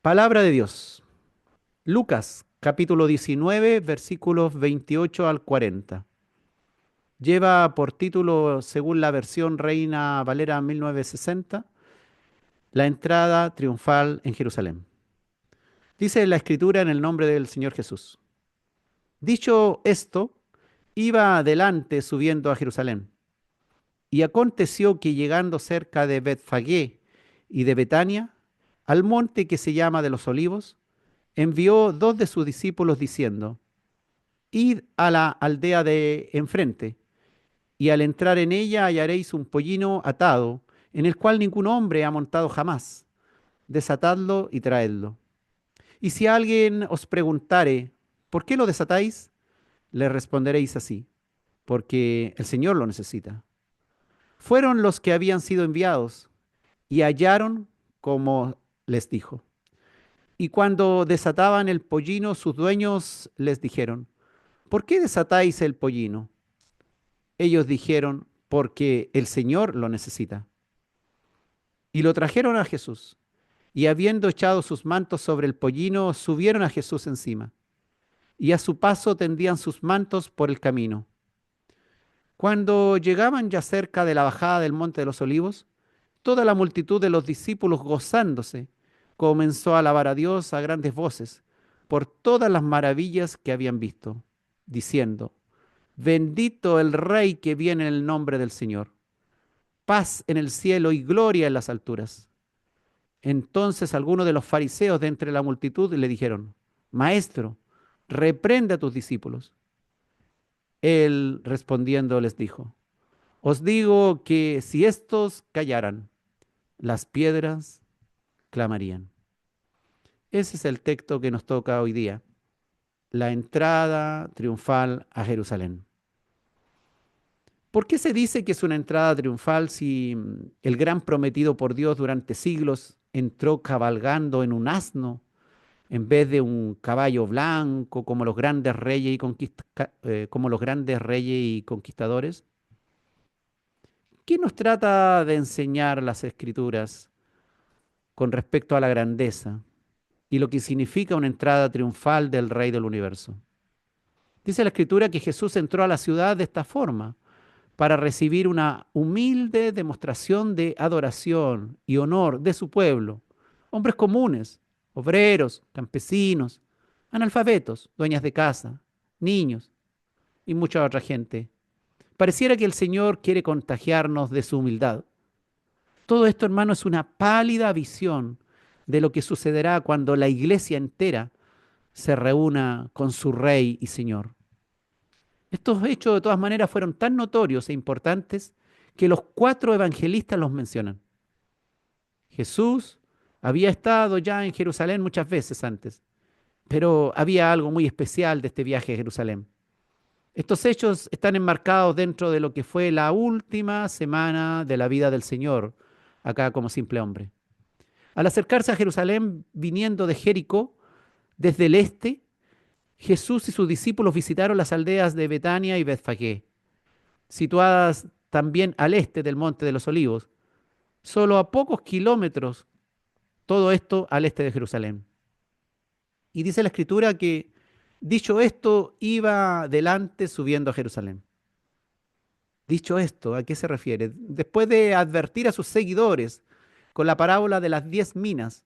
Palabra de Dios. Lucas, capítulo 19, versículos 28 al 40. Lleva por título, según la versión Reina Valera 1960, la entrada triunfal en Jerusalén. Dice la escritura en el nombre del Señor Jesús. Dicho esto, iba adelante subiendo a Jerusalén. Y aconteció que llegando cerca de Betfagé y de Betania, al monte que se llama de los Olivos, envió dos de sus discípulos diciendo: Id a la aldea de enfrente, y al entrar en ella hallaréis un pollino atado, en el cual ningún hombre ha montado jamás. Desatadlo y traedlo. Y si alguien os preguntare, ¿por qué lo desatáis? Le responderéis así: porque el Señor lo necesita. Fueron los que habían sido enviados, y hallaron como les dijo. Y cuando desataban el pollino, sus dueños les dijeron: ¿por qué desatáis el pollino? Ellos dijeron: porque el Señor lo necesita. Y lo trajeron a Jesús. Y habiendo echado sus mantos sobre el pollino, subieron a Jesús encima. Y a su paso tendían sus mantos por el camino. Cuando llegaban ya cerca de la bajada del monte de los olivos, toda la multitud de los discípulos gozándose comenzó a alabar a Dios a grandes voces por todas las maravillas que habían visto, diciendo: Bendito el Rey que viene en el nombre del Señor. Paz en el cielo y gloria en las alturas. Entonces algunos de los fariseos de entre la multitud le dijeron: Maestro, reprende a tus discípulos. Él respondiendo les dijo: Os digo que si estos callaran, las piedras clamarían. Ese es el texto que nos toca hoy día, la entrada triunfal a Jerusalén. ¿Por qué se dice que es una entrada triunfal si el gran prometido por Dios durante siglos entró cabalgando en un asno en vez de un caballo blanco como los grandes reyes y como los grandes reyes y conquistadores? ¿Qué nos trata de enseñar las Escrituras con respecto a la grandeza y lo que significa una entrada triunfal del Rey del universo? Dice la Escritura que Jesús entró a la ciudad de esta forma, para recibir una humilde demostración de adoración y honor de su pueblo, hombres comunes, obreros, campesinos, analfabetos, dueñas de casa, niños y mucha otra gente. Pareciera que el Señor quiere contagiarnos de su humildad. Todo esto, hermano, es una pálida visión de lo que sucederá cuando la iglesia entera se reúna con su Rey y Señor. Estos hechos de todas maneras fueron tan notorios e importantes que los cuatro evangelistas los mencionan. Jesús había estado ya en Jerusalén muchas veces antes, pero había algo muy especial de este viaje a Jerusalén. Estos hechos están enmarcados dentro de lo que fue la última semana de la vida del Señor, acá como simple hombre. Al acercarse a Jerusalén viniendo de Jericó, desde el este, Jesús y sus discípulos visitaron las aldeas de Betania y Betfagé, situadas también al este del Monte de los Olivos, solo a pocos kilómetros, todo esto al este de Jerusalén. Y dice la Escritura que, dicho esto, iba delante subiendo a Jerusalén. Dicho esto, ¿a qué se refiere? Después de advertir a sus seguidores con la parábola de las 10 minas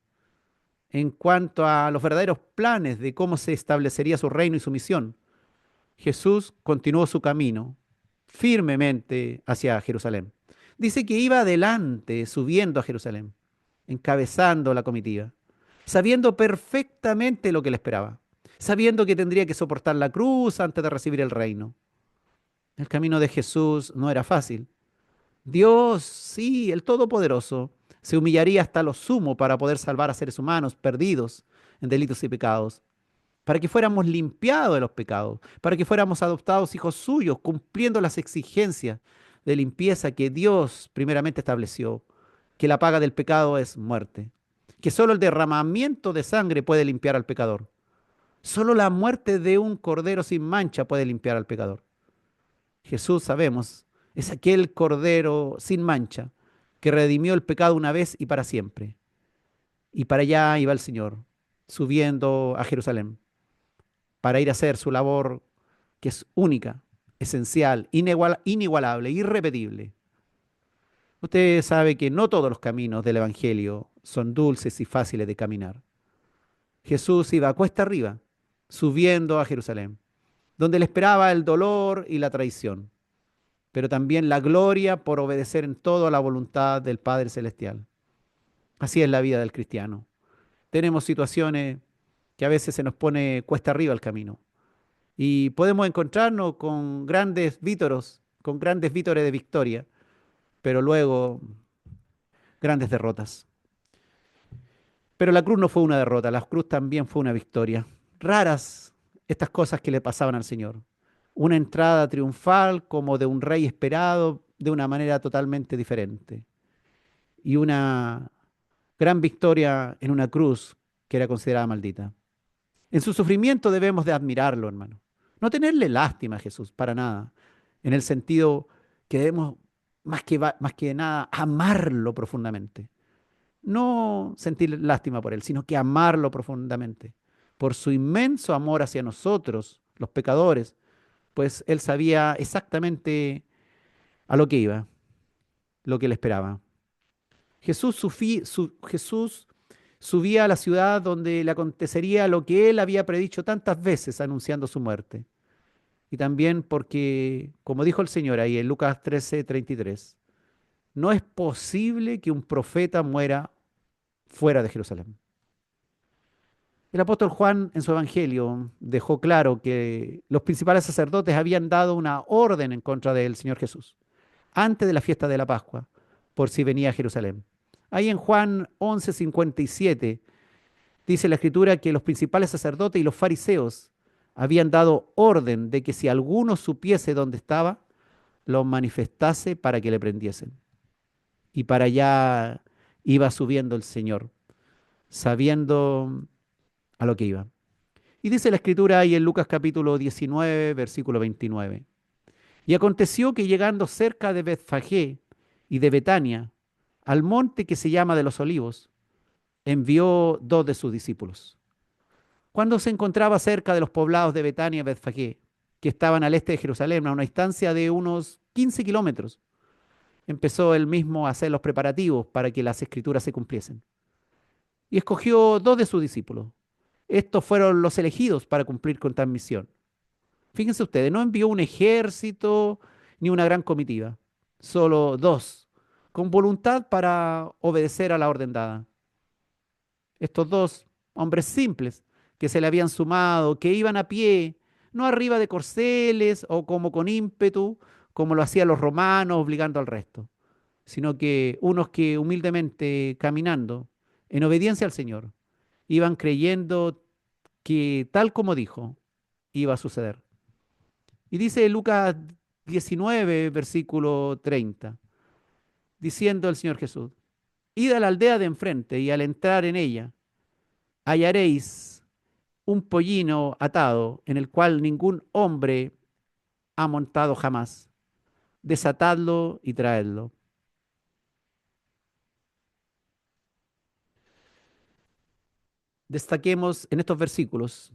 en cuanto a los verdaderos planes de cómo se establecería su reino y su misión, Jesús continuó su camino firmemente hacia Jerusalén. Dice que iba adelante, subiendo a Jerusalén, encabezando la comitiva, sabiendo perfectamente lo que le esperaba, sabiendo que tendría que soportar la cruz antes de recibir el reino. El camino de Jesús no era fácil. Dios, sí, el Todopoderoso, se humillaría hasta lo sumo para poder salvar a seres humanos perdidos en delitos y pecados, para que fuéramos limpiados de los pecados, para que fuéramos adoptados hijos suyos, cumpliendo las exigencias de limpieza que Dios primeramente estableció, que la paga del pecado es muerte, que solo el derramamiento de sangre puede limpiar al pecador, solo la muerte de un cordero sin mancha puede limpiar al pecador. Jesús, sabemos, es aquel cordero sin mancha que redimió el pecado una vez y para siempre. Y para allá iba el Señor, subiendo a Jerusalén para ir a hacer su labor que es única, esencial, inigualable, irrepetible. Usted sabe que no todos los caminos del Evangelio son dulces y fáciles de caminar. Jesús iba a cuesta arriba, subiendo a Jerusalén, donde le esperaba el dolor y la traición, pero también la gloria por obedecer en todo a la voluntad del Padre Celestial. Así es la vida del cristiano. Tenemos situaciones que a veces se nos pone cuesta arriba el camino y podemos encontrarnos con grandes vítores de victoria, pero luego grandes derrotas. Pero la cruz no fue una derrota, la cruz también fue una victoria. Raras estas cosas que le pasaban al Señor. Una entrada triunfal como de un rey esperado de una manera totalmente diferente. Y una gran victoria en una cruz que era considerada maldita. En su sufrimiento debemos de admirarlo, hermano. No tenerle lástima a Jesús, para nada. En el sentido que debemos, más que nada, amarlo profundamente. No sentir lástima por él, sino que amarlo profundamente. Por su inmenso amor hacia nosotros, los pecadores, pues él sabía exactamente a lo que iba, lo que le esperaba. Jesús subía a la ciudad donde le acontecería lo que él había predicho tantas veces anunciando su muerte. Y también porque, como dijo el Señor ahí en Lucas 13:33, no es posible que un profeta muera fuera de Jerusalén. El apóstol Juan en su evangelio dejó claro que los principales sacerdotes habían dado una orden en contra del Señor Jesús antes de la fiesta de la Pascua, por si venía a Jerusalén. Ahí en Juan 11:57 dice la escritura que los principales sacerdotes y los fariseos habían dado orden de que si alguno supiese dónde estaba, lo manifestase para que le prendiesen. Y para allá iba subiendo el Señor, sabiendo a lo que iba. Y dice la escritura ahí en Lucas capítulo 19, versículo 29. Y aconteció que llegando cerca de Betfagé y de Betania, al monte que se llama de los Olivos, envió dos de sus discípulos. Cuando se encontraba cerca de los poblados de Betania y Betfagé, que estaban al este de Jerusalén, a una distancia de unos 15 kilómetros, empezó él mismo a hacer los preparativos para que las escrituras se cumpliesen. Y escogió dos de sus discípulos. Estos fueron los elegidos para cumplir con tal misión. Fíjense ustedes, no envió un ejército ni una gran comitiva, solo dos, con voluntad para obedecer a la orden dada. Estos dos hombres simples que se le habían sumado, que iban a pie, no arriba de corceles o como con ímpetu, como lo hacían los romanos obligando al resto, sino que unos que humildemente caminando, en obediencia al Señor, iban creyendo que tal como dijo, iba a suceder. Y dice Lucas 19, versículo 30, diciendo el Señor Jesús, id a la aldea de enfrente y al entrar en ella hallaréis un pollino atado en el cual ningún hombre ha montado jamás. Desatadlo y traedlo. Destaquemos en estos versículos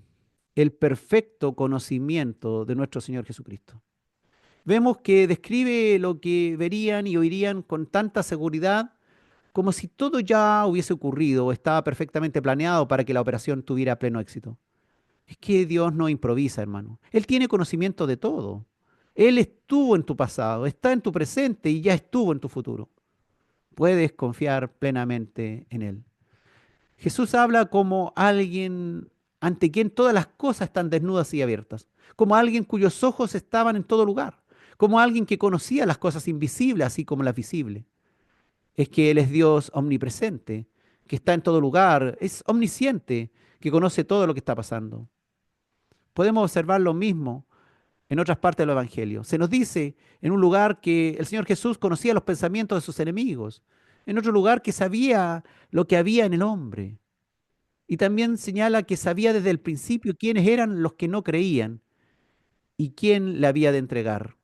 el perfecto conocimiento de nuestro Señor Jesucristo. Vemos que describe lo que verían y oirían con tanta seguridad como si todo ya hubiese ocurrido o estaba perfectamente planeado para que la operación tuviera pleno éxito. Es que Dios no improvisa, hermano. Él tiene conocimiento de todo. Él estuvo en tu pasado, está en tu presente y ya estuvo en tu futuro. Puedes confiar plenamente en Él. Jesús habla como alguien ante quien todas las cosas están desnudas y abiertas, como alguien cuyos ojos estaban en todo lugar, como alguien que conocía las cosas invisibles así como las visibles. Es que Él es Dios omnipresente, que está en todo lugar, es omnisciente, que conoce todo lo que está pasando. Podemos observar lo mismo en otras partes del Evangelio. Se nos dice en un lugar que el Señor Jesús conocía los pensamientos de sus enemigos, en otro lugar que sabía lo que había en el hombre. Y también señala que sabía desde el principio quiénes eran los que no creían y quién le había de entregar.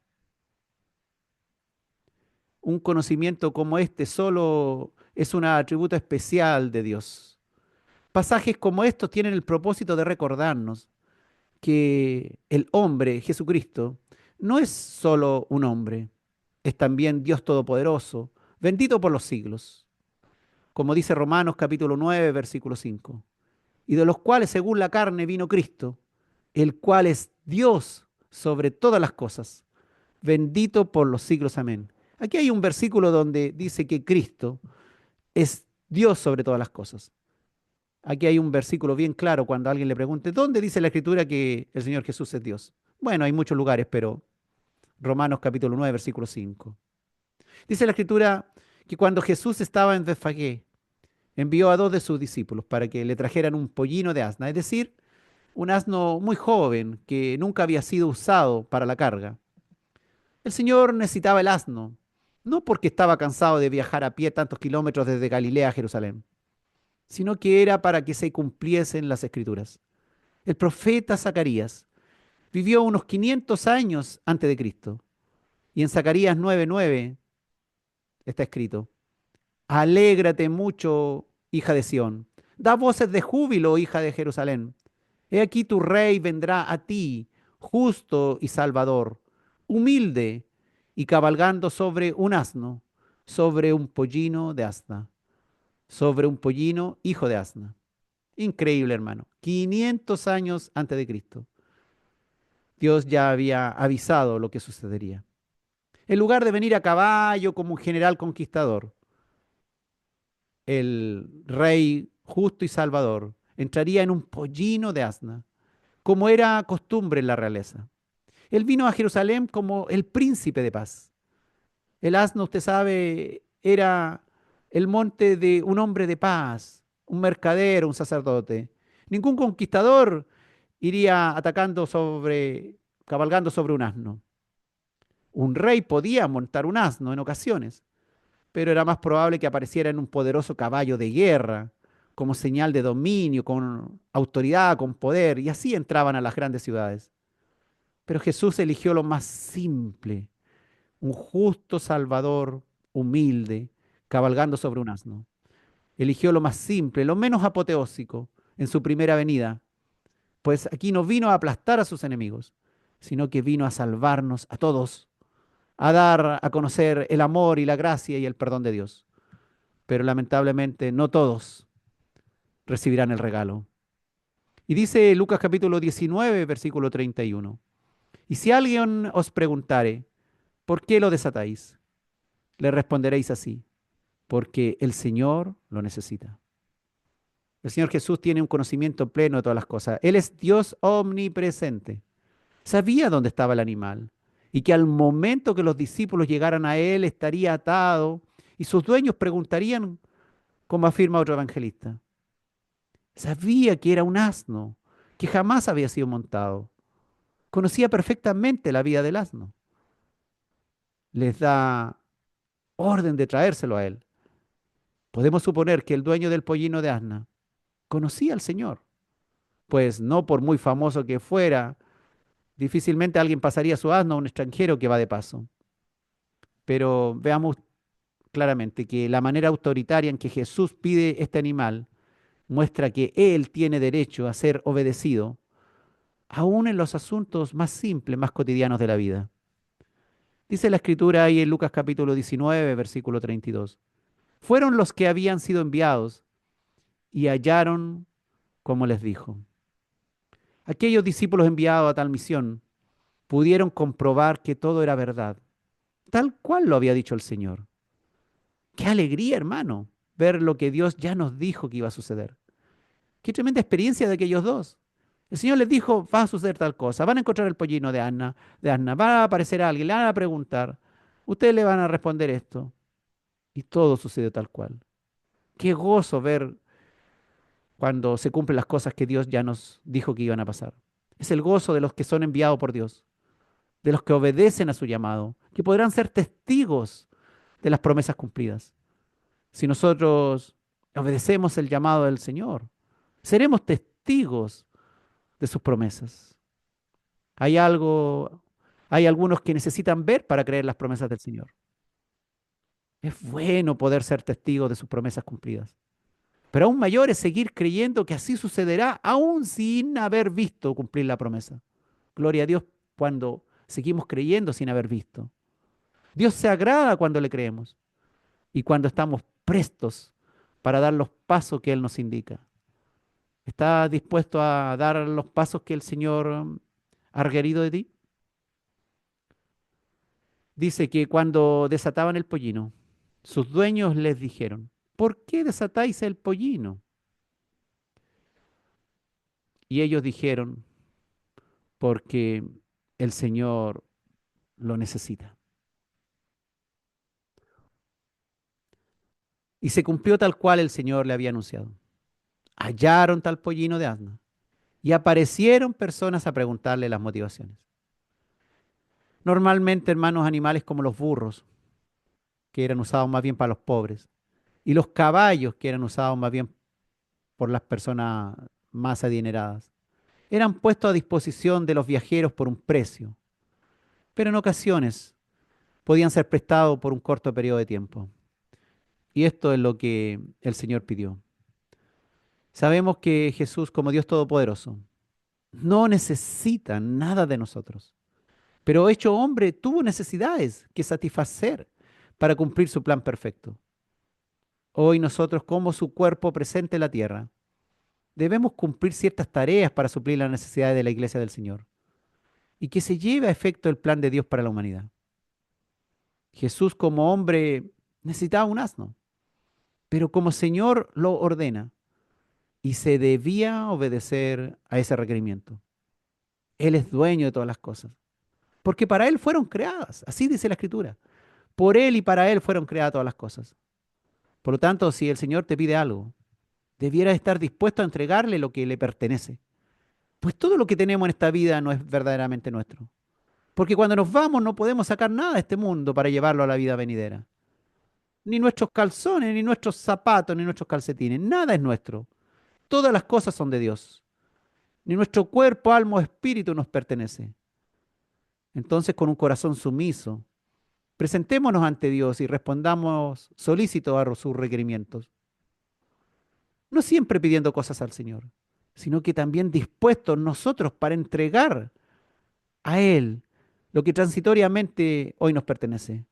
Un conocimiento como este solo es un atributo especial de Dios. Pasajes como estos tienen el propósito de recordarnos que el hombre, Jesucristo, no es solo un hombre, es también Dios Todopoderoso, bendito por los siglos, como dice Romanos capítulo 9, versículo 5, y de los cuales según la carne vino Cristo, el cual es Dios sobre todas las cosas, bendito por los siglos. Amén. Aquí hay un versículo donde dice que Cristo es Dios sobre todas las cosas. Aquí hay un versículo bien claro cuando alguien le pregunte, ¿dónde dice la Escritura que el Señor Jesús es Dios? Bueno, hay muchos lugares, pero Romanos capítulo 9, versículo 5. Dice la Escritura que cuando Jesús estaba en Betfagé, envió a dos de sus discípulos para que le trajeran un pollino de asna, es decir, un asno muy joven que nunca había sido usado para la carga. El Señor necesitaba el asno, no porque estaba cansado de viajar a pie tantos kilómetros desde Galilea a Jerusalén, sino que era para que se cumpliesen las Escrituras. El profeta Zacarías vivió unos 500 años antes de Cristo, y en Zacarías 9:9 está escrito: Alégrate mucho, hija de Sión. Da voces de júbilo, hija de Jerusalén. He aquí tu rey vendrá a ti, justo y salvador, humilde y cabalgando sobre un asno, sobre un pollino de asna, sobre un pollino hijo de asna. Increíble, hermano. 500 años antes de Cristo. Dios ya había avisado lo que sucedería. En lugar de venir a caballo como un general conquistador, el rey justo y salvador entraría en un pollino de asna, como era costumbre en la realeza. Él vino a Jerusalén como el príncipe de paz. El asno, usted sabe, era el monte de un hombre de paz, un mercader, un sacerdote. Ningún conquistador iría cabalgando sobre un asno. Un rey podía montar un asno en ocasiones, pero era más probable que apareciera en un poderoso caballo de guerra, como señal de dominio, con autoridad, con poder, y así entraban a las grandes ciudades. Pero Jesús eligió lo más simple, un justo Salvador, humilde, cabalgando sobre un asno. Eligió lo más simple, lo menos apoteósico en su primera venida, pues aquí no vino a aplastar a sus enemigos, sino que vino a salvarnos a todos, a dar a conocer el amor y la gracia y el perdón de Dios. Pero lamentablemente no todos recibirán el regalo. Y dice Lucas capítulo 19, versículo 31. Y si alguien os preguntare, ¿por qué lo desatáis? Le responderéis así, porque el Señor lo necesita. El Señor Jesús tiene un conocimiento pleno de todas las cosas. Él es Dios omnipresente. Sabía dónde estaba el animal y que al momento que los discípulos llegaran a él estaría atado y sus dueños preguntarían, como afirma otro evangelista. Sabía que era un asno, que jamás había sido montado. Conocía perfectamente la vida del asno. Les da orden de traérselo a él. Podemos suponer que el dueño del pollino de asna conocía al Señor, pues no por muy famoso que fuera, difícilmente alguien pasaría su asno a un extranjero que va de paso. Pero veamos claramente que la manera autoritaria en que Jesús pide este animal muestra que Él tiene derecho a ser obedecido, aún en los asuntos más simples, más cotidianos de la vida. Dice la escritura ahí en Lucas capítulo 19, versículo 32. Fueron los que habían sido enviados y hallaron como les dijo. Aquellos discípulos enviados a tal misión pudieron comprobar que todo era verdad, tal cual lo había dicho el Señor. Qué alegría, hermano, ver lo que Dios ya nos dijo que iba a suceder. Qué tremenda experiencia de aquellos dos. El Señor les dijo, va a suceder tal cosa, van a encontrar el pollino de Anna, va a aparecer alguien, le van a preguntar, ustedes le van a responder esto. Y todo sucedió tal cual. Qué gozo ver cuando se cumplen las cosas que Dios ya nos dijo que iban a pasar. Es el gozo de los que son enviados por Dios, de los que obedecen a su llamado, que podrán ser testigos de las promesas cumplidas. Si nosotros obedecemos el llamado del Señor, seremos testigos de sus promesas. Hay algo, hay algunos que necesitan ver para creer las promesas del Señor. Es bueno poder ser testigos de sus promesas cumplidas. Pero aún mayor es seguir creyendo que así sucederá, aún sin haber visto cumplir la promesa. Gloria a Dios cuando seguimos creyendo sin haber visto. Dios se agrada cuando le creemos y cuando estamos prestos para dar los pasos que Él nos indica. ¿Estás dispuesto a dar los pasos que el Señor ha requerido de ti? Dice que cuando desataban el pollino, sus dueños les dijeron, ¿por qué desatáis el pollino? Y ellos dijeron, porque el Señor lo necesita. Y se cumplió tal cual el Señor le había anunciado. Hallaron tal pollino de asna y aparecieron personas a preguntarle las motivaciones. Normalmente, hermanos, animales como los burros, que eran usados más bien para los pobres, y los caballos, que eran usados más bien por las personas más adineradas, eran puestos a disposición de los viajeros por un precio, pero en ocasiones podían ser prestados por un corto periodo de tiempo. Y esto es lo que el Señor pidió. Sabemos que Jesús, como Dios Todopoderoso, no necesita nada de nosotros, pero hecho hombre tuvo necesidades que satisfacer para cumplir su plan perfecto. Hoy nosotros, como su cuerpo presente en la tierra, debemos cumplir ciertas tareas para suplir las necesidades de la iglesia del Señor y que se lleve a efecto el plan de Dios para la humanidad. Jesús como hombre necesitaba un asno, pero como Señor lo ordena y se debía obedecer a ese requerimiento. Él es dueño de todas las cosas, porque para Él fueron creadas, así dice la Escritura. Por Él y para Él fueron creadas todas las cosas. Por lo tanto, si el Señor te pide algo, debieras estar dispuesto a entregarle lo que le pertenece. Pues todo lo que tenemos en esta vida no es verdaderamente nuestro. Porque cuando nos vamos no podemos sacar nada de este mundo para llevarlo a la vida venidera. Ni nuestros calzones, ni nuestros zapatos, ni nuestros calcetines. Nada es nuestro. Todas las cosas son de Dios. Ni nuestro cuerpo, alma o espíritu nos pertenece. Entonces, con un corazón sumiso, presentémonos ante Dios y respondamos solícitos a sus requerimientos. No siempre pidiendo cosas al Señor, sino que también dispuestos nosotros para entregar a Él lo que transitoriamente hoy nos pertenece.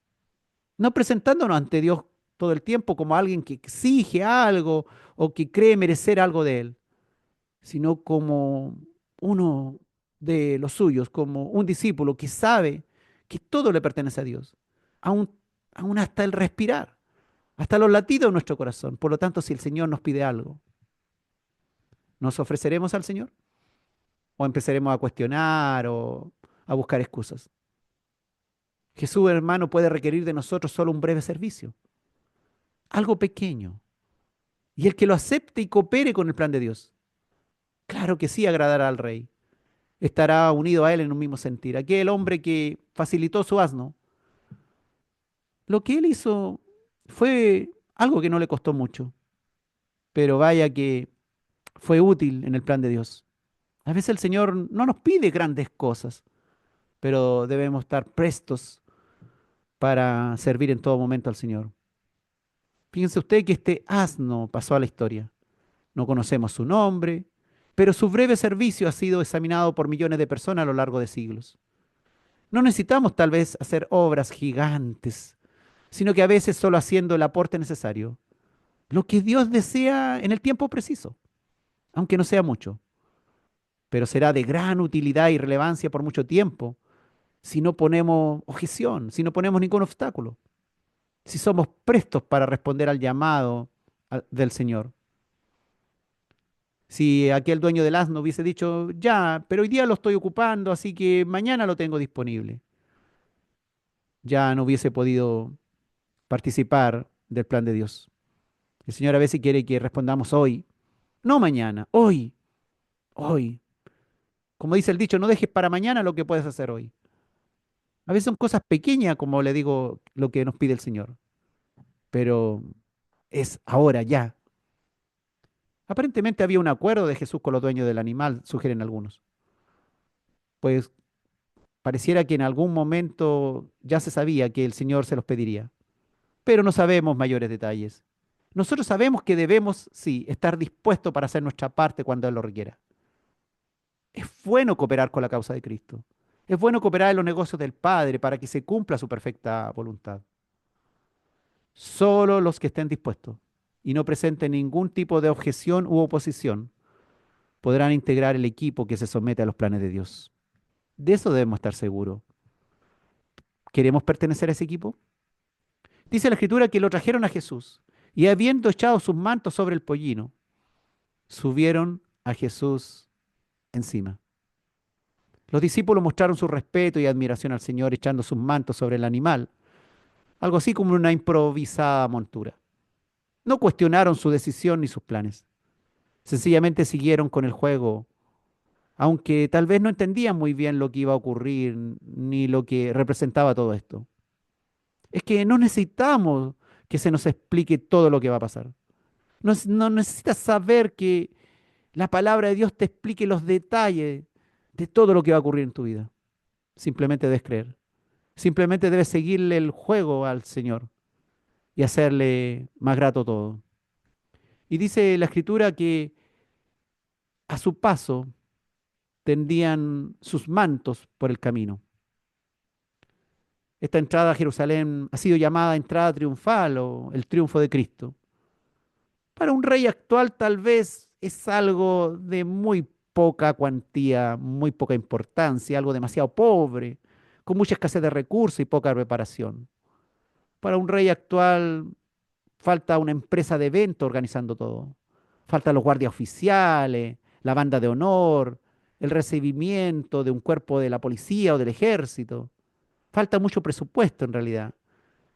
No presentándonos ante Dios todo el tiempo como alguien que exige algo o que cree merecer algo de Él, sino como uno de los suyos, como un discípulo que sabe que todo le pertenece a Dios, aún, aún hasta el respirar, hasta los latidos de nuestro corazón. Por lo tanto, si el Señor nos pide algo, ¿nos ofreceremos al Señor? ¿O empezaremos a cuestionar o a buscar excusas? Jesús, hermano, puede requerir de nosotros solo un breve servicio, algo pequeño, y el que lo acepte y coopere con el plan de Dios. Claro que sí agradará al rey, estará unido a él en un mismo sentir. Aquel hombre que facilitó su asno, lo que él hizo fue algo que no le costó mucho, pero vaya que fue útil en el plan de Dios. A veces el Señor no nos pide grandes cosas, pero debemos estar prestos para servir en todo momento al Señor. Fíjense usted que este asno pasó a la historia. No conocemos su nombre, pero su breve servicio ha sido examinado por millones de personas a lo largo de siglos. No necesitamos tal vez hacer obras gigantes, sino que a veces solo haciendo el aporte necesario, lo que Dios desea en el tiempo preciso, aunque no sea mucho, pero será de gran utilidad y relevancia por mucho tiempo si no ponemos objeción, si no ponemos ningún obstáculo, si somos prestos para responder al llamado del Señor. Si aquel dueño del asno hubiese dicho, ya, pero hoy día lo estoy ocupando, así que mañana lo tengo disponible, ya no hubiese podido participar del plan de Dios. El Señor a veces quiere que respondamos hoy, no mañana, hoy, hoy. Como dice el dicho, no dejes para mañana lo que puedes hacer hoy. A veces son cosas pequeñas, como le digo, lo que nos pide el Señor, pero es ahora, ya. Aparentemente había un acuerdo de Jesús con los dueños del animal, sugieren algunos. Pues pareciera que en algún momento ya se sabía que el Señor se los pediría, pero no sabemos mayores detalles. Nosotros sabemos que debemos, sí, estar dispuestos para hacer nuestra parte cuando Él lo requiera. Es bueno cooperar con la causa de Cristo. Es bueno cooperar en los negocios del Padre para que se cumpla su perfecta voluntad. Solo los que estén dispuestos y no presenten ningún tipo de objeción u oposición podrán integrar el equipo que se somete a los planes de Dios. De eso debemos estar seguros. ¿Queremos pertenecer a ese equipo? Dice la Escritura que lo trajeron a Jesús y habiendo echado sus mantos sobre el pollino, subieron a Jesús encima. Los discípulos mostraron su respeto y admiración al Señor echando sus mantos sobre el animal, algo así como una improvisada montura. No cuestionaron su decisión ni sus planes. Sencillamente siguieron con el juego, aunque tal vez no entendían muy bien lo que iba a ocurrir ni lo que representaba todo esto. Es que no necesitamos que se nos explique todo lo que va a pasar. No necesitas saber que la palabra de Dios te explique los detalles de todo lo que va a ocurrir en tu vida. Simplemente debes creer. Simplemente debes seguirle el juego al Señor y hacerle más grato todo. Y dice la Escritura que a su paso tendían sus mantos por el camino. Esta entrada a Jerusalén ha sido llamada entrada triunfal o el triunfo de Cristo. Para un rey actual tal vez es algo de muy poca cuantía, muy poca importancia, algo demasiado pobre, con mucha escasez de recursos y poca preparación. Para un rey actual falta una empresa de evento organizando todo. Faltan los guardias oficiales, la banda de honor, el recibimiento de un cuerpo de la policía o del ejército. Falta mucho presupuesto en realidad.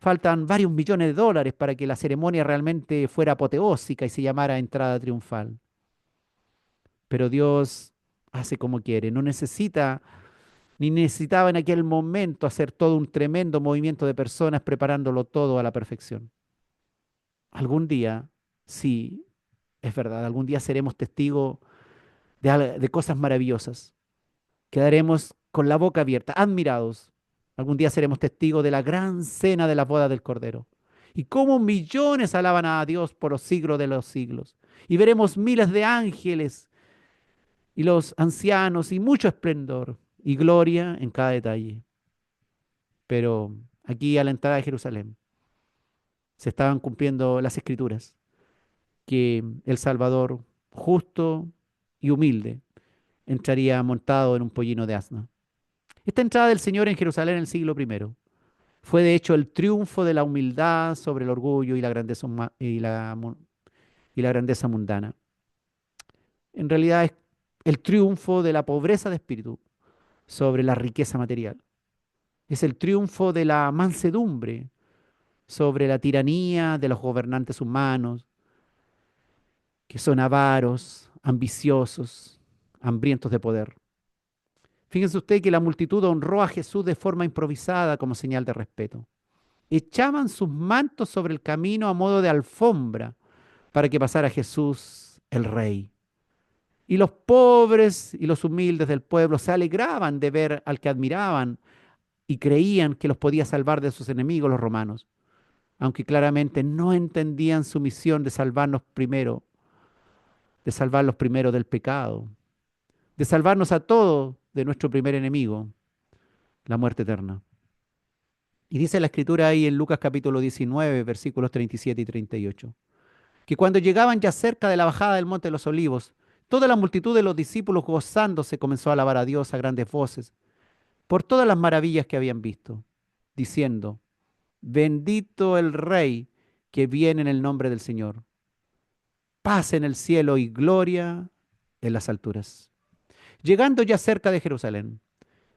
Faltan varios millones de dólares para que la ceremonia realmente fuera apoteósica y se llamara entrada triunfal. Pero Dios hace como quiere. No necesita, ni necesitaba en aquel momento hacer todo un tremendo movimiento de personas preparándolo todo a la perfección. Algún día, sí, es verdad, algún día seremos testigos de cosas maravillosas. Quedaremos con la boca abierta, admirados. Algún día seremos testigos de la gran cena de la boda del Cordero. Y cómo millones alaban a Dios por los siglos de los siglos. Y veremos miles de ángeles y los ancianos y mucho esplendor y gloria en cada detalle. Pero aquí a la entrada de Jerusalén se estaban cumpliendo las escrituras, que el Salvador justo y humilde entraría montado en un pollino de asna. Esta entrada del Señor en Jerusalén en el siglo I fue de hecho el triunfo de la humildad sobre el orgullo y la grandeza, y la grandeza mundana. En realidad es el triunfo de la pobreza de espíritu sobre la riqueza material. Es el triunfo de la mansedumbre sobre la tiranía de los gobernantes humanos, que son avaros, ambiciosos, hambrientos de poder. Fíjense usted que la multitud honró a Jesús de forma improvisada como señal de respeto. Echaban sus mantos sobre el camino a modo de alfombra para que pasara Jesús el Rey. Y los pobres y los humildes del pueblo se alegraban de ver al que admiraban y creían que los podía salvar de sus enemigos los romanos, aunque claramente no entendían su misión de salvarlos primero del pecado, de salvarnos a todos de nuestro primer enemigo, la muerte eterna. Y dice la escritura ahí en Lucas capítulo 19, versículos 37 y 38, que cuando llegaban ya cerca de la bajada del monte de los olivos, toda la multitud de los discípulos gozándose comenzó a alabar a Dios a grandes voces por todas las maravillas que habían visto, diciendo, bendito el Rey que viene en el nombre del Señor, paz en el cielo y gloria en las alturas. Llegando ya cerca de Jerusalén,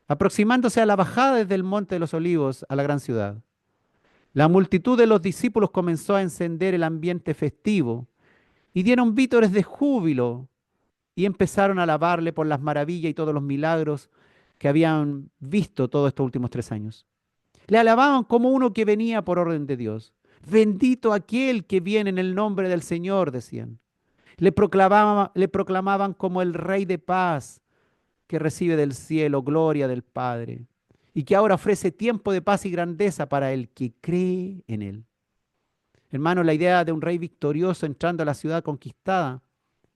aproximándose a la bajada desde el monte de los olivos a la gran ciudad, la multitud de los discípulos comenzó a encender el ambiente festivo y dieron vítores de júbilo y empezaron a alabarle por las maravillas y todos los milagros que habían visto todos estos últimos 3 años. Le alababan como uno que venía por orden de Dios. Bendito aquel que viene en el nombre del Señor, decían. Le proclamaban como el Rey de paz que recibe del cielo gloria del Padre y que ahora ofrece tiempo de paz y grandeza para el que cree en Él. Hermano, la idea de un rey victorioso entrando a la ciudad conquistada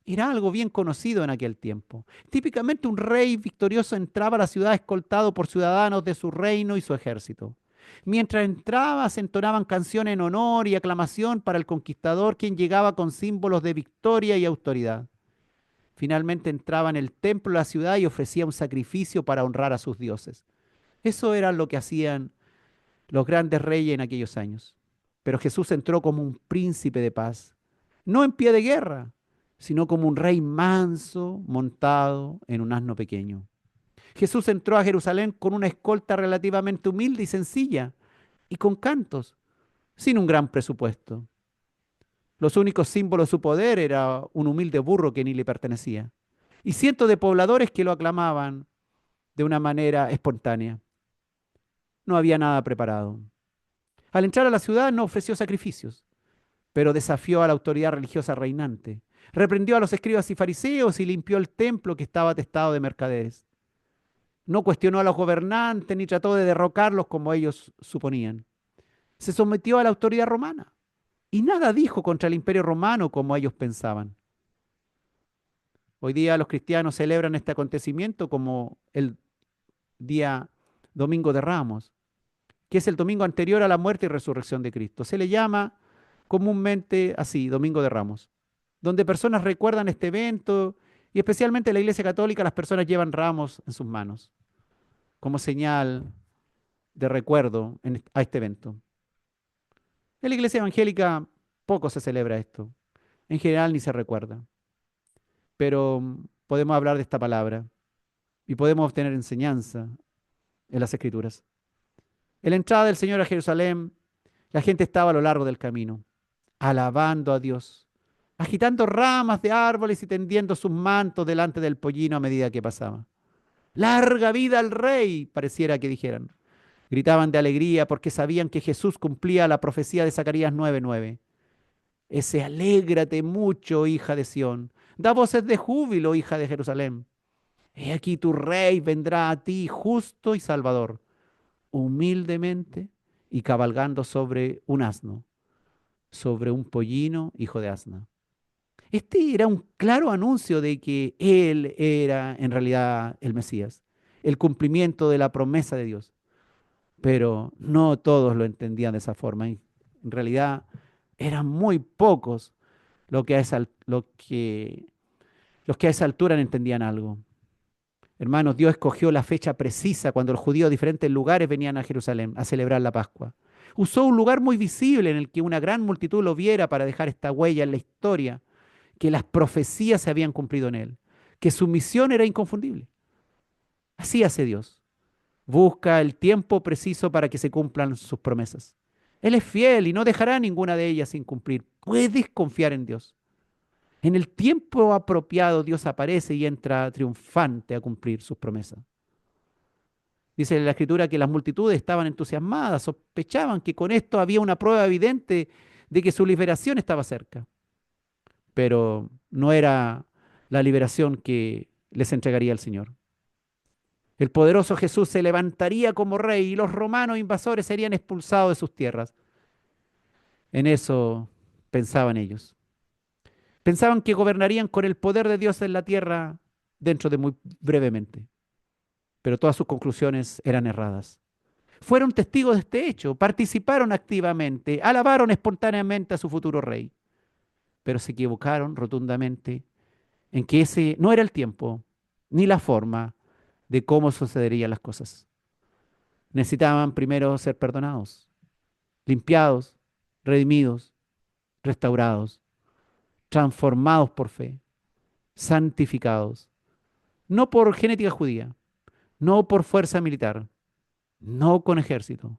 era algo bien conocido en aquel tiempo. Típicamente un rey victorioso entraba a la ciudad escoltado por ciudadanos de su reino y su ejército. Mientras entraba, se entonaban canciones en honor y aclamación para el conquistador, quien llegaba con símbolos de victoria y autoridad. Finalmente entraba en el templo de la ciudad y ofrecía un sacrificio para honrar a sus dioses. Eso era lo que hacían los grandes reyes en aquellos años. Pero Jesús entró como un príncipe de paz, no en pie de guerra, sino como un rey manso montado en un asno pequeño. Jesús entró a Jerusalén con una escolta relativamente humilde y sencilla, y con cantos, sin un gran presupuesto. Los únicos símbolos de su poder era un humilde burro que ni le pertenecía, y cientos de pobladores que lo aclamaban de una manera espontánea. No había nada preparado. Al entrar a la ciudad no ofreció sacrificios, pero desafió a la autoridad religiosa reinante. Reprendió a los escribas y fariseos y limpió el templo que estaba atestado de mercaderes. No cuestionó a los gobernantes ni trató de derrocarlos como ellos suponían. Se sometió a la autoridad romana y nada dijo contra el imperio romano como ellos pensaban. Hoy día los cristianos celebran este acontecimiento como el día Domingo de Ramos, que es el domingo anterior a la muerte y resurrección de Cristo. Se le llama comúnmente así, Domingo de Ramos, donde personas recuerdan este evento y especialmente en la Iglesia Católica las personas llevan ramos en sus manos como señal de recuerdo a este evento. En la Iglesia Evangélica poco se celebra esto, en general ni se recuerda, pero podemos hablar de esta palabra y podemos obtener enseñanza en las Escrituras. En la entrada del Señor a Jerusalén, la gente estaba a lo largo del camino, alabando a Dios, agitando ramas de árboles y tendiendo sus mantos delante del pollino a medida que pasaba. ¡Larga vida al rey!, pareciera que dijeran. Gritaban de alegría porque sabían que Jesús cumplía la profecía de Zacarías 9:9. Ese alégrate mucho, hija de Sión. Da voces de júbilo, hija de Jerusalén. He aquí tu rey vendrá a ti justo y salvador, humildemente y cabalgando sobre un asno, sobre un pollino, hijo de asna. Este era un claro anuncio de que él era en realidad el Mesías, el cumplimiento de la promesa de Dios. Pero no todos lo entendían de esa forma. En realidad eran muy pocos los que a esa altura no entendían algo. Hermanos, Dios escogió la fecha precisa cuando los judíos de diferentes lugares venían a Jerusalén a celebrar la Pascua. Usó un lugar muy visible en el que una gran multitud lo viera para dejar esta huella en la historia, que las profecías se habían cumplido en él, que su misión era inconfundible. Así hace Dios. Busca el tiempo preciso para que se cumplan sus promesas. Él es fiel y no dejará ninguna de ellas sin cumplir. Puedes confiar en Dios. En el tiempo apropiado Dios aparece y entra triunfante a cumplir sus promesas. Dice en la Escritura que las multitudes estaban entusiasmadas, sospechaban que con esto había una prueba evidente de que su liberación estaba cerca. Pero no era la liberación que les entregaría el Señor. El poderoso Jesús se levantaría como rey y los romanos invasores serían expulsados de sus tierras. En eso pensaban ellos. Pensaban que gobernarían con el poder de Dios en la tierra dentro de muy brevemente. Pero todas sus conclusiones eran erradas. Fueron testigos de este hecho, participaron activamente, alabaron espontáneamente a su futuro rey. Pero se equivocaron rotundamente en que ese no era el tiempo ni la forma de cómo sucederían las cosas. Necesitaban primero ser perdonados, limpiados, redimidos, restaurados, transformados por fe, santificados, no por genética judía, no por fuerza militar, no con ejército,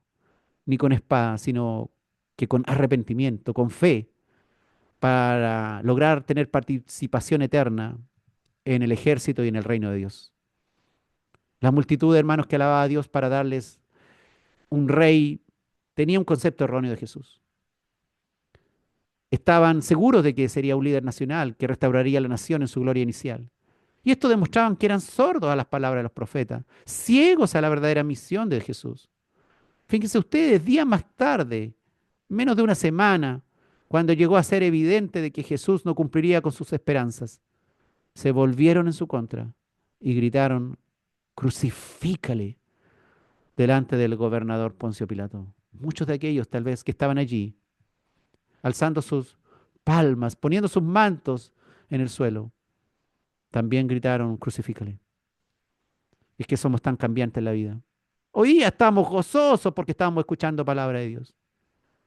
ni con espada, sino que con arrepentimiento, con fe, para lograr tener participación eterna en el ejército y en el reino de Dios. La multitud de hermanos que alababa a Dios para darles un rey tenía un concepto erróneo de Jesús. Estaban seguros de que sería un líder nacional, que restauraría la nación en su gloria inicial. Y esto demostraban que eran sordos a las palabras de los profetas, ciegos a la verdadera misión de Jesús. Fíjense ustedes, días más tarde, menos de una semana, cuando llegó a ser evidente de que Jesús no cumpliría con sus esperanzas, se volvieron en su contra y gritaron, crucifícale delante del gobernador Poncio Pilato. Muchos de aquellos tal vez que estaban allí, alzando sus palmas, poniendo sus mantos en el suelo, también gritaron, crucifícale. Es que somos tan cambiantes en la vida. Hoy día estamos gozosos porque estamos escuchando palabra de Dios.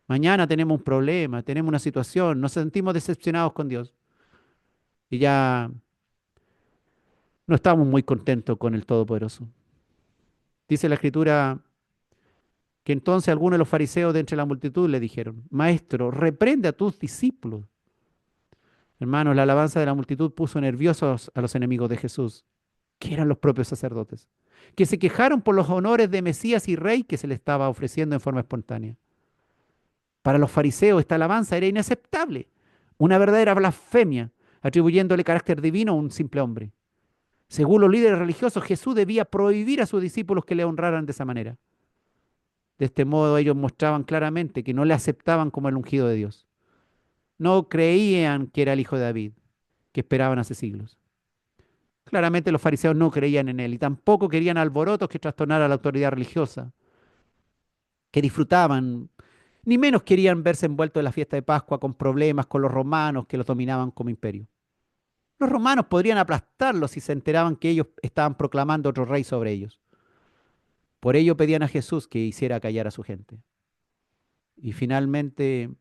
Mañana tenemos un problema, tenemos una situación, nos sentimos decepcionados con Dios y ya no estamos muy contentos con el Todopoderoso. Dice la Escritura que entonces algunos de los fariseos de entre la multitud le dijeron, Maestro, reprende a tus discípulos. Hermanos, la alabanza de la multitud puso nerviosos a los enemigos de Jesús, que eran los propios sacerdotes, que se quejaron por los honores de Mesías y Rey que se le estaba ofreciendo en forma espontánea. Para los fariseos esta alabanza era inaceptable, una verdadera blasfemia, atribuyéndole carácter divino a un simple hombre. Según los líderes religiosos, Jesús debía prohibir a sus discípulos que le honraran de esa manera. De este modo ellos mostraban claramente que no le aceptaban como el ungido de Dios. No creían que era el hijo de David, que esperaban hace siglos. Claramente los fariseos no creían en él y tampoco querían alborotos que trastornaran a la autoridad religiosa, que disfrutaban, ni menos querían verse envueltos en la fiesta de Pascua con problemas con los romanos que los dominaban como imperio. Los romanos podrían aplastarlos si se enteraban que ellos estaban proclamando otro rey sobre ellos. Por ello pedían a Jesús que hiciera callar a su gente. Y finalmente,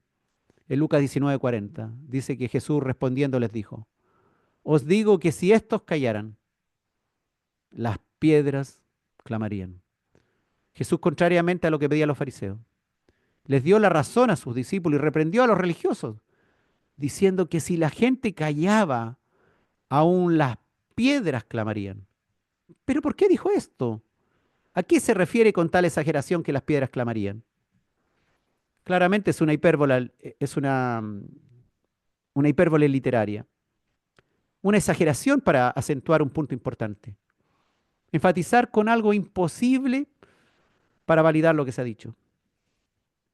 en Lucas 19:40, dice que Jesús respondiendo les dijo, os digo que si estos callaran, las piedras clamarían. Jesús, contrariamente a lo que pedían los fariseos, les dio la razón a sus discípulos y reprendió a los religiosos, diciendo que si la gente callaba, aún las piedras clamarían. ¿Pero por qué dijo esto? ¿A qué se refiere con tal exageración que las piedras clamarían? Claramente es una hipérbole, una hipérbole literaria, una exageración para acentuar un punto importante. Enfatizar con algo imposible para validar lo que se ha dicho.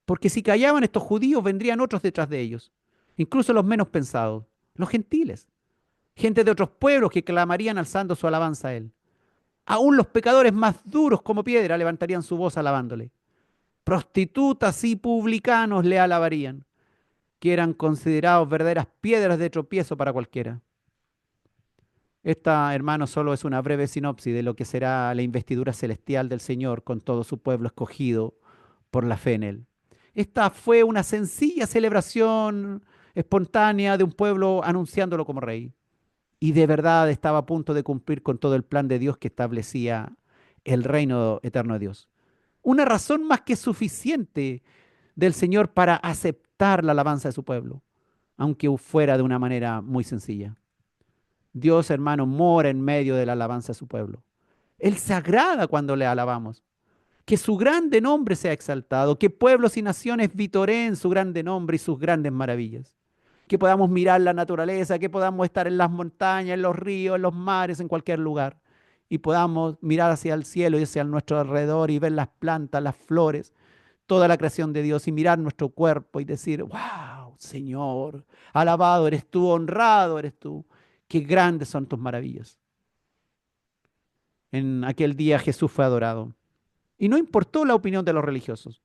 Porque si callaban estos judíos, vendrían otros detrás de ellos, incluso los menos pensados, los gentiles, gente de otros pueblos que clamarían alzando su alabanza a él. Aún los pecadores más duros como piedra levantarían su voz alabándole. Prostitutas y publicanos le alabarían, que eran considerados verdaderas piedras de tropiezo para cualquiera. Esta, hermano, solo es una breve sinopsis de lo que será la investidura celestial del Señor con todo su pueblo escogido por la fe en Él. Esta fue una sencilla celebración espontánea de un pueblo anunciándolo como rey. Y de verdad estaba a punto de cumplir con todo el plan de Dios que establecía el reino eterno de Dios. Una razón más que suficiente del Señor para aceptar la alabanza de su pueblo, aunque fuera de una manera muy sencilla. Dios, hermano, mora en medio de la alabanza de su pueblo. Él se agrada cuando le alabamos. Que su grande nombre sea exaltado, que pueblos y naciones vitoreen su grande nombre y sus grandes maravillas. Que podamos mirar la naturaleza, que podamos estar en las montañas, en los ríos, en los mares, en cualquier lugar. Y podamos mirar hacia el cielo y hacia nuestro alrededor y ver las plantas, las flores, toda la creación de Dios y mirar nuestro cuerpo y decir, wow, Señor, alabado eres tú, honrado eres tú, qué grandes son tus maravillas. En aquel día Jesús fue adorado y no importó la opinión de los religiosos.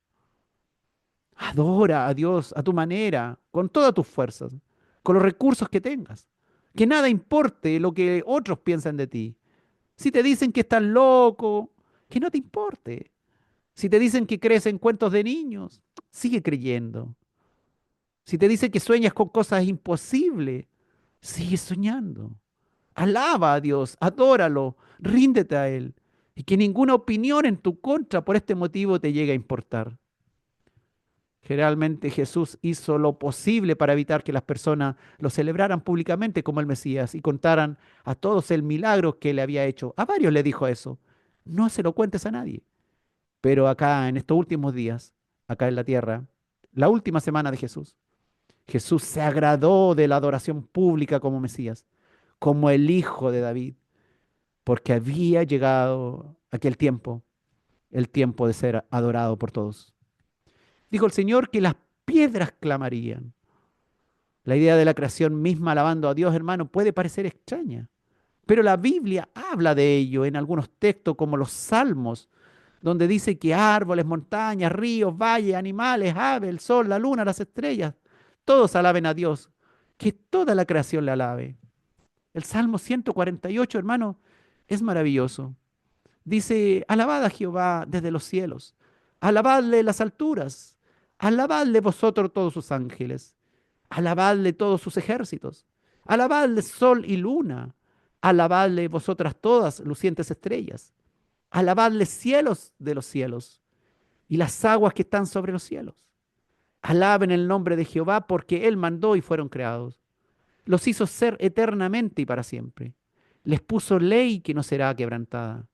Adora a Dios a tu manera, con todas tus fuerzas, con los recursos que tengas. Que nada importe lo que otros piensan de ti. Si te dicen que estás loco, que no te importe. Si te dicen que crees en cuentos de niños, sigue creyendo. Si te dicen que sueñas con cosas imposibles, sigue soñando. Alaba a Dios, adóralo, ríndete a Él. Y que ninguna opinión en tu contra por este motivo te llegue a importar. Generalmente Jesús hizo lo posible para evitar que las personas lo celebraran públicamente como el Mesías y contaran a todos el milagro que le había hecho. A varios le dijo eso. No se lo cuentes a nadie. Pero acá, en estos últimos días, acá en la tierra, la última semana de Jesús, Jesús se agradó de la adoración pública como Mesías, como el Hijo de David, porque había llegado aquel tiempo, el tiempo de ser adorado por todos. Dijo el Señor que las piedras clamarían. La idea de la creación misma alabando a Dios, hermano, puede parecer extraña, pero la Biblia habla de ello en algunos textos como los Salmos, donde dice que árboles, montañas, ríos, valles, animales, aves, el sol, la luna, las estrellas, todos alaben a Dios, que toda la creación le alabe. El Salmo 148, hermano, es maravilloso. Dice, alabad a Jehová desde los cielos, alabadle las alturas, alabadle vosotros todos sus ángeles, alabadle todos sus ejércitos, alabadle sol y luna, alabadle vosotras todas lucientes estrellas, alabadle cielos de los cielos y las aguas que están sobre los cielos. Alaben el nombre de Jehová porque Él mandó y fueron creados. Los hizo ser eternamente y para siempre. Les puso ley que no será quebrantada.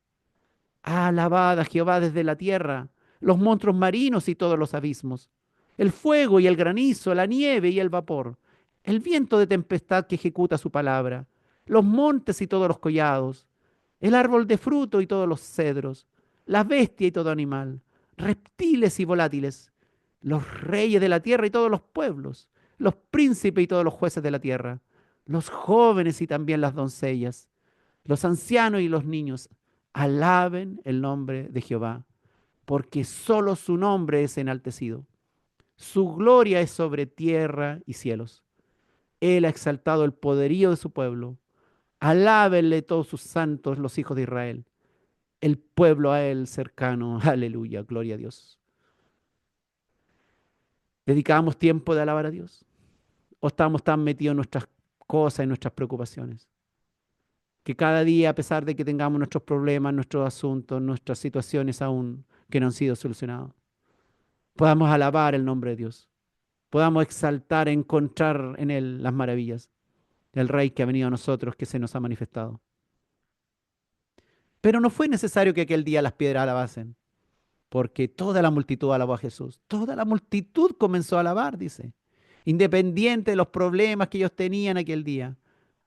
Alabad a Jehová desde la tierra, los monstruos marinos y todos los abismos, el fuego y el granizo, la nieve y el vapor, el viento de tempestad que ejecuta su palabra, los montes y todos los collados, el árbol de fruto y todos los cedros, la bestia y todo animal, reptiles y volátiles, los reyes de la tierra y todos los pueblos, los príncipes y todos los jueces de la tierra, los jóvenes y también las doncellas, los ancianos y los niños, alaben el nombre de Jehová, porque solo su nombre es enaltecido. Su gloria es sobre tierra y cielos. Él ha exaltado el poderío de su pueblo. Alábenle todos sus santos, los hijos de Israel. El pueblo a él cercano. Aleluya, gloria a Dios. ¿Dedicamos tiempo de alabar a Dios? ¿O estamos tan metidos en nuestras cosas, en nuestras preocupaciones? Que cada día, a pesar de que tengamos nuestros problemas, nuestros asuntos, nuestras situaciones aún que no han sido solucionados, podamos alabar el nombre de Dios, podamos exaltar, encontrar en Él las maravillas del Rey que ha venido a nosotros, que se nos ha manifestado. Pero no fue necesario que aquel día las piedras alabasen, porque toda la multitud alabó a Jesús. Toda la multitud comenzó a alabar, dice, independiente de los problemas que ellos tenían aquel día.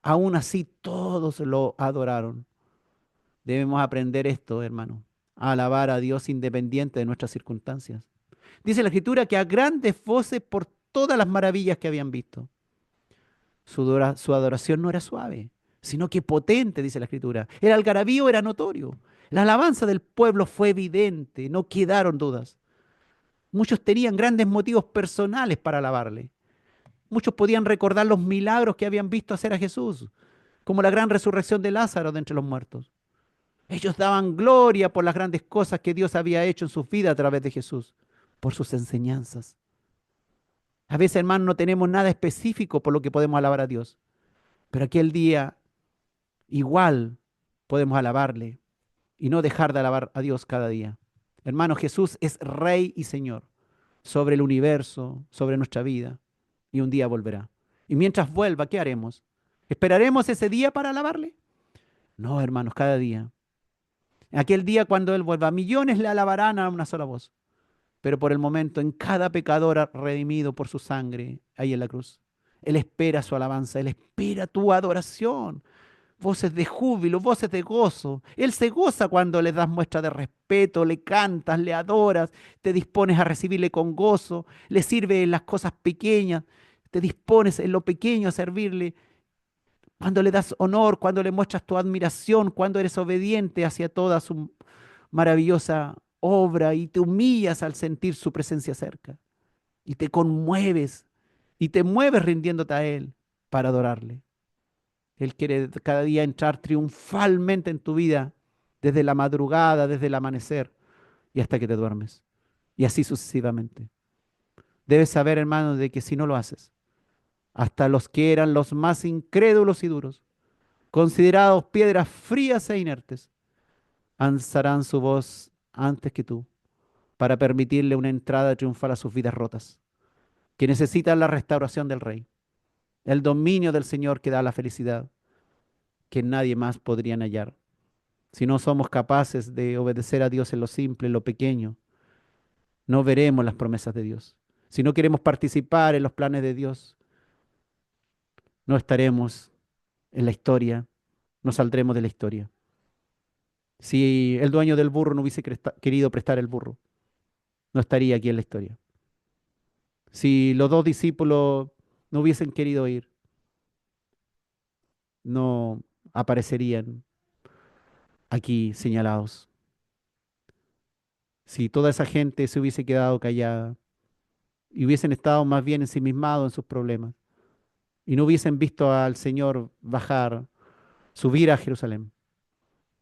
Aún así, todos lo adoraron. Debemos aprender esto, hermano, a alabar a Dios independiente de nuestras circunstancias. Dice la Escritura que a grandes voces por todas las maravillas que habían visto. Su adoración no era suave, sino que potente, dice la Escritura. El algarabío era notorio. La alabanza del pueblo fue evidente, no quedaron dudas. Muchos tenían grandes motivos personales para alabarle. Muchos podían recordar los milagros que habían visto hacer a Jesús, como la gran resurrección de Lázaro de entre los muertos. Ellos daban gloria por las grandes cosas que Dios había hecho en sus vidas a través de Jesús, por sus enseñanzas. A veces, hermano, no tenemos nada específico por lo que podemos alabar a Dios, pero aquel día igual podemos alabarle y no dejar de alabar a Dios cada día. Hermano, Jesús es Rey y Señor sobre el universo, sobre nuestra vida, y un día volverá. Y mientras vuelva, ¿qué haremos? ¿Esperaremos ese día para alabarle? No, hermanos, cada día. Aquel día cuando Él vuelva, millones le alabarán a una sola voz. Pero por el momento, en cada pecador redimido por su sangre, ahí en la cruz, Él espera su alabanza, Él espera tu adoración, voces de júbilo, voces de gozo. Él se goza cuando le das muestra de respeto, le cantas, le adoras, te dispones a recibirle con gozo, le sirve en las cosas pequeñas, te dispones en lo pequeño a servirle, cuando le das honor, cuando le muestras tu admiración, cuando eres obediente hacia toda su maravillosa obra y te humillas al sentir su presencia cerca y te conmueves y te mueves rindiéndote a Él para adorarle. Él quiere cada día entrar triunfalmente en tu vida desde la madrugada, desde el amanecer y hasta que te duermes. Y así sucesivamente. Debes saber, hermano, de que si no lo haces, hasta los que eran los más incrédulos y duros, considerados piedras frías e inertes, alzarán su voz antes que tú para permitirle una entrada triunfal a sus vidas rotas, que necesitan la restauración del Rey, el dominio del Señor que da la felicidad, que nadie más podría hallar. Si no somos capaces de obedecer a Dios en lo simple, en lo pequeño, no veremos las promesas de Dios. Si no queremos participar en los planes de Dios, no estaremos en la historia, no saldremos de la historia. Si el dueño del burro no hubiese querido prestar el burro, no estaría aquí en la historia. Si los dos discípulos no hubiesen querido ir, no aparecerían aquí señalados. Si toda esa gente se hubiese quedado callada y hubiesen estado más bien ensimismados en sus problemas y no hubiesen visto al Señor bajar, subir a Jerusalén,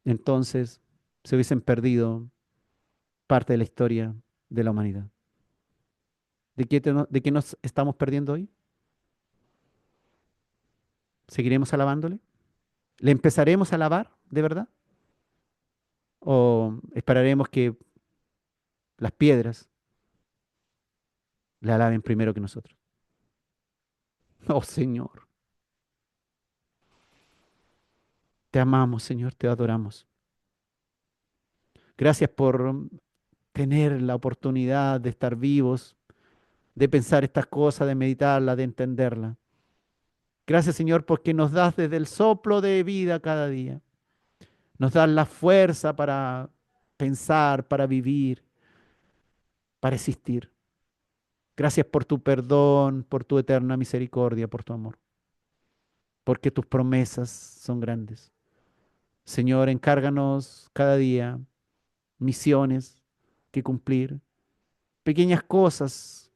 entonces se hubiesen perdido parte de la historia de la humanidad. ¿De qué nos estamos perdiendo hoy? ¿Seguiremos alabándole? ¿Le empezaremos a alabar de verdad? ¿O esperaremos que las piedras le alaben primero que nosotros? Oh Señor, te amamos, Señor, te adoramos. Gracias por tener la oportunidad de estar vivos, de pensar estas cosas, de meditarlas, de entenderlas. Gracias, Señor, porque nos das desde el soplo de vida cada día. Nos das la fuerza para pensar, para vivir, para existir. Gracias por tu perdón, por tu eterna misericordia, por tu amor, porque tus promesas son grandes. Señor, encárganos cada día misiones que cumplir, pequeñas cosas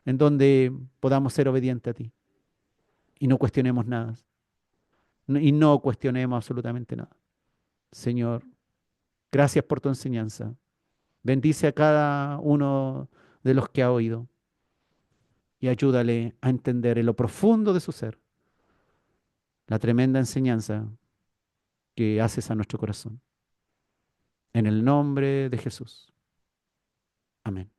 en donde podamos ser obedientes a ti y no cuestionemos nada. Y no cuestionemos absolutamente nada. Señor, gracias por tu enseñanza. Bendice a cada uno de los que ha oído y ayúdale a entender en lo profundo de su ser la tremenda enseñanza que haces a nuestro corazón. En el nombre de Jesús. Amén.